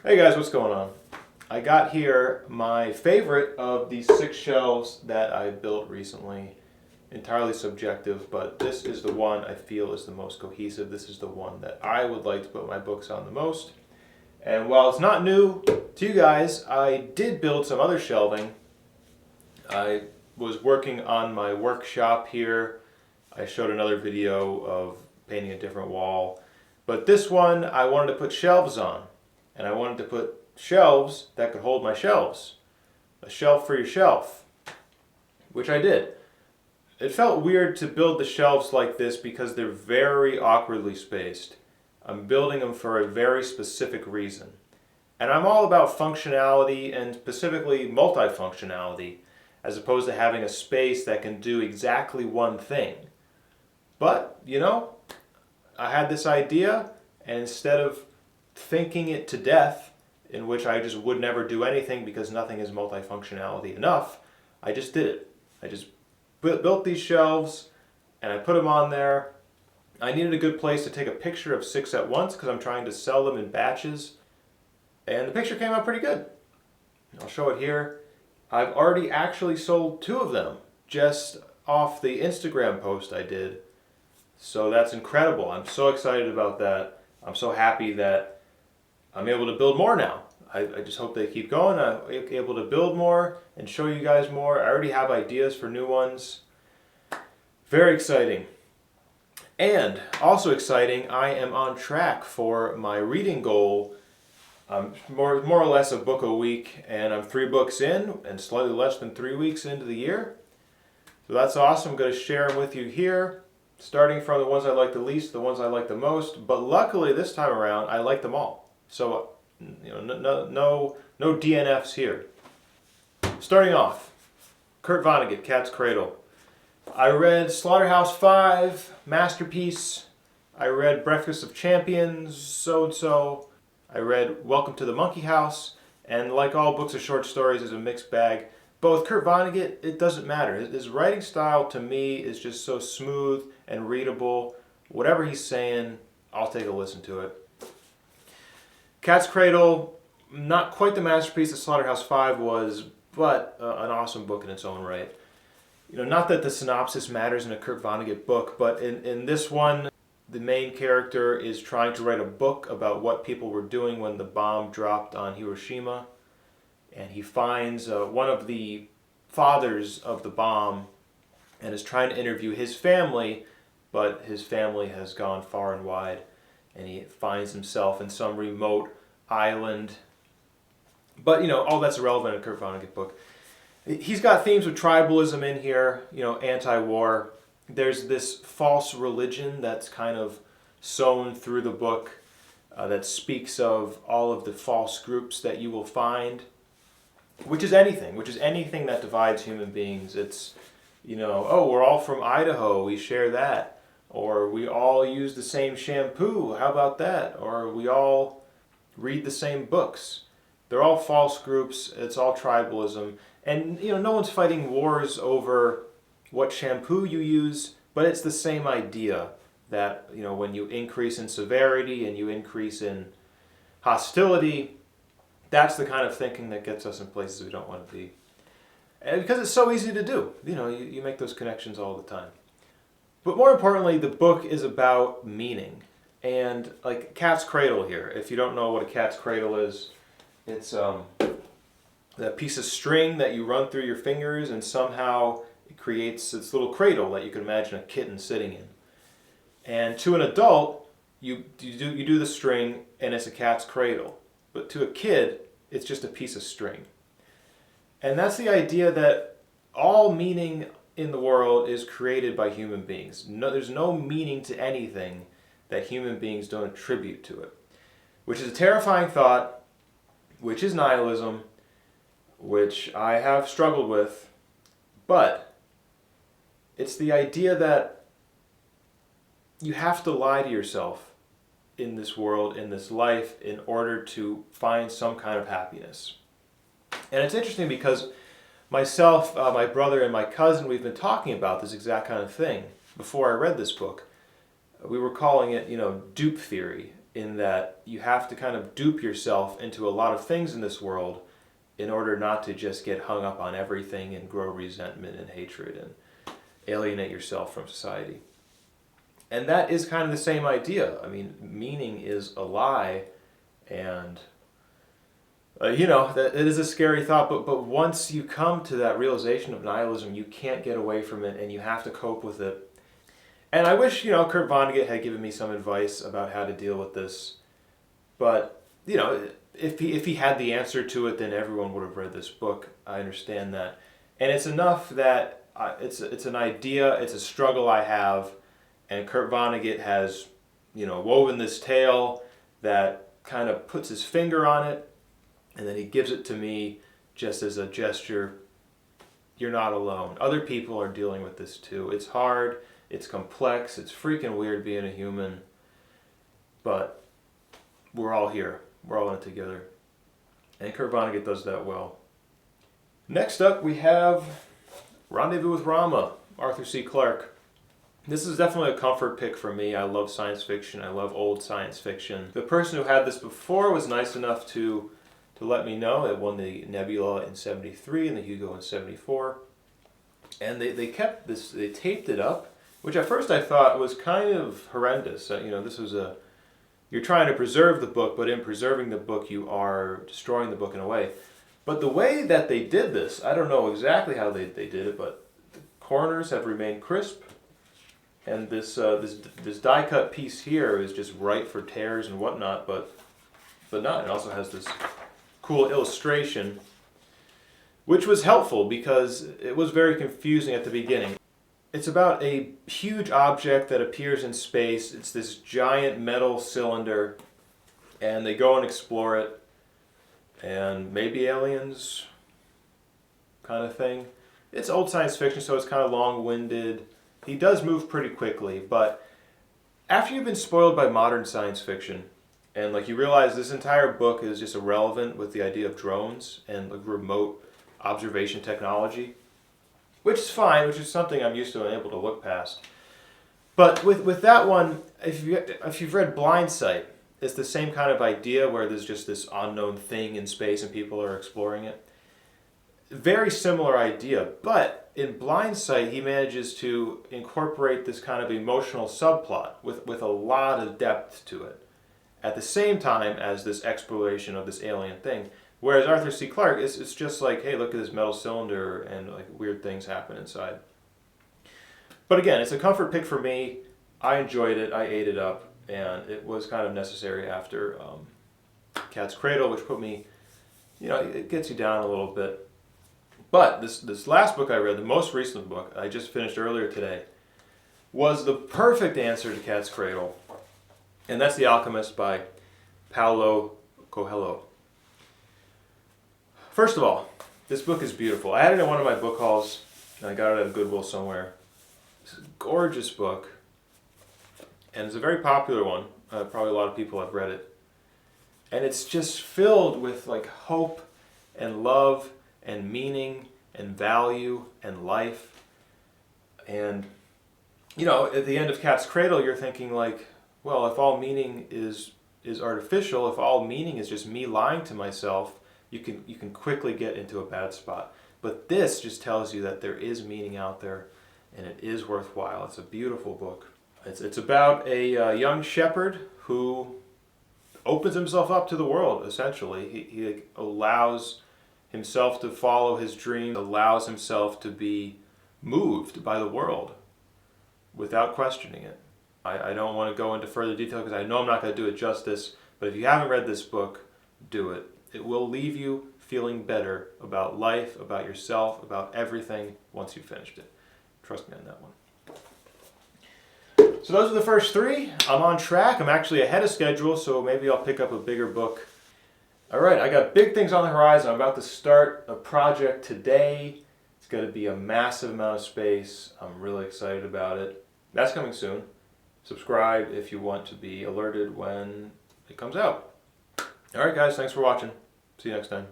Hey guys, what's going on? I got here my favorite of these 6 shelves that I built recently. Entirely subjective, but this is the one I feel is the most cohesive. This is the one that I would like to put my books on the most. And while it's not new to you guys, I did build some other shelving. I was working on my workshop here. I showed another video of painting a different wall. But this one I wanted to put shelves on. And I wanted to put shelves that could hold my shelves. A shelf for your shelf, which I did. It felt weird to build the shelves like this because they're very awkwardly spaced. I'm building them for a very specific reason. And I'm all about functionality and specifically multifunctionality, as opposed to having a space that can do exactly one thing. But, I had this idea, and instead of thinking it to death, in which I just would never do anything because nothing is multifunctionality enough, I just did it. I just built these shelves and I put them on there. I needed a good place to take a picture of 6 at once because I'm trying to sell them in batches. And the picture came out pretty good. I'll show it here. I've already actually sold 2 of them just off the Instagram post I did. So that's incredible. I'm so excited about that. I'm so happy that I'm able to build more now. I just hope they keep going. I'm able to build more and show you guys more. I already have ideas for new ones. Very exciting. And also exciting, I am on track for my reading goal. More or less a book a week, and I'm 3 books in and slightly less than 3 weeks into the year. So that's awesome. I'm going to share them with you here, starting from the ones I like the least, the ones I like the most. But luckily this time around, I like them all. So, no DNFs here. Starting off, Kurt Vonnegut, Cat's Cradle. I read Slaughterhouse-Five, masterpiece. I read Breakfast of Champions, so-and-so. I read Welcome to the Monkey House, and like all books of short stories, is a mixed bag. But with Kurt Vonnegut, it doesn't matter. His writing style, to me, is just so smooth and readable. Whatever he's saying, I'll take a listen to it. Cat's Cradle, not quite the masterpiece that Slaughterhouse-Five was, but an awesome book in its own right. Not that the synopsis matters in a Kurt Vonnegut book, but in this one, the main character is trying to write a book about what people were doing when the bomb dropped on Hiroshima. And he finds one of the fathers of the bomb and is trying to interview his family, but his family has gone far and wide. And he finds himself in some remote island. But, all that's irrelevant in a Kurt Vonnegut book. He's got themes of tribalism in here, anti-war. There's this false religion that's kind of sewn through the book that speaks of all of the false groups that you will find, which is anything that divides human beings. It's, we're all from Idaho, we share that. Or we all use the same shampoo, how about that? Or we all read the same books. They're all false groups, it's all tribalism. And, no one's fighting wars over what shampoo you use, but it's the same idea that, when you increase in severity and you increase in hostility, that's the kind of thinking that gets us in places we don't want to be. And because it's so easy to do. You make those connections all the time. But more importantly, the book is about meaning. And like Cat's Cradle here, if you don't know what a cat's cradle is, it's that piece of string that you run through your fingers and somehow it creates this little cradle that you can imagine a kitten sitting in. And to an adult, you do the string and it's a cat's cradle. But to a kid, it's just a piece of string. And that's the idea that all meaning in the world is created by human beings. There's no meaning to anything that human beings don't attribute to it. Which is a terrifying thought, which is nihilism, which I have struggled with, but it's the idea that you have to lie to yourself in this world, in this life, in order to find some kind of happiness. And it's interesting because myself, my brother, and my cousin, we've been talking about this exact kind of thing before I read this book. We were calling it, dupe theory. in that you have to kind of dupe yourself into a lot of things in this world in order not to just get hung up on everything and grow resentment and hatred and alienate yourself from society. And that is kind of the same idea. I mean, meaning is a lie, and that it is a scary thought, but once you come to that realization of nihilism, you can't get away from it, and you have to cope with it. And I wish, Kurt Vonnegut had given me some advice about how to deal with this. But, if he had the answer to it, then everyone would have read this book. I understand that. And it's enough that it's an idea, it's a struggle I have, and Kurt Vonnegut has, woven this tale that kind of puts his finger on it, and then he gives it to me just as a gesture. You're not alone. Other people are dealing with this too. It's hard. It's complex. It's freaking weird being a human. But we're all here. We're all in it together. And Kurt Vonnegut does that well. Next up, we have Rendezvous with Rama, Arthur C. Clarke. This is definitely a comfort pick for me. I love science fiction. I love old science fiction. The person who had this before was nice enough to let me know. It won the Nebula in '73 and the Hugo in '74. And they kept this, they taped it up, which at first I thought was kind of horrendous. This was you're trying to preserve the book, but in preserving the book, you are destroying the book in a way. But the way that they did this, I don't know exactly how they did it, but the corners have remained crisp. And this die-cut piece here is just right for tears and whatnot, but not. It also has this cool illustration, which was helpful because it was very confusing at the beginning. It's about a huge object that appears in space. It's this giant metal cylinder, and they go and explore it, and maybe aliens kind of thing. It's old science fiction, so it's kind of long-winded. He does move pretty quickly, but after you've been spoiled by modern science fiction, and you realize this entire book is just irrelevant with the idea of drones and remote observation technology, which is fine, which is something I'm used to and able to look past. But with that one, if you've read Blindsight, it's the same kind of idea where there's just this unknown thing in space and people are exploring it. Very similar idea, but in Blindsight, he manages to incorporate this kind of emotional subplot with a lot of depth to it, at the same time as this exploration of this alien thing. Whereas Arthur C. Clarke, it's just like, hey, look at this metal cylinder and weird things happen inside. But again, it's a comfort pick for me. I enjoyed it. I ate it up, and it was kind of necessary after Cat's Cradle, which put me, it gets you down a little bit. But this last book I read, the most recent book I just finished earlier today, was the perfect answer to Cat's Cradle. And that's The Alchemist by Paulo Coelho. First of all, this book is beautiful. I had it in one of my book hauls, and I got it at Goodwill somewhere. It's a gorgeous book, and it's a very popular one. Probably a lot of people have read it. And it's just filled with hope and love and meaning and value and life. And, at the end of Cat's Cradle, you're thinking well, if all meaning is artificial, if all meaning is just me lying to myself, you can quickly get into a bad spot. But this just tells you that there is meaning out there, and it is worthwhile. It's a beautiful book. It's about a young shepherd who opens himself up to the world, essentially. He allows himself to follow his dream, allows himself to be moved by the world without questioning it. I don't want to go into further detail because I know I'm not going to do it justice, but if you haven't read this book, do it. It will leave you feeling better about life, about yourself, about everything once you've finished it. Trust me on that one. So those are the first three. I'm on track. I'm actually ahead of schedule, so maybe I'll pick up a bigger book. All right, I got big things on the horizon. I'm about to start a project today. It's going to be a massive amount of space. I'm really excited about it. That's coming soon. Subscribe if you want to be alerted when it comes out. All right, guys, thanks for watching. See you next time.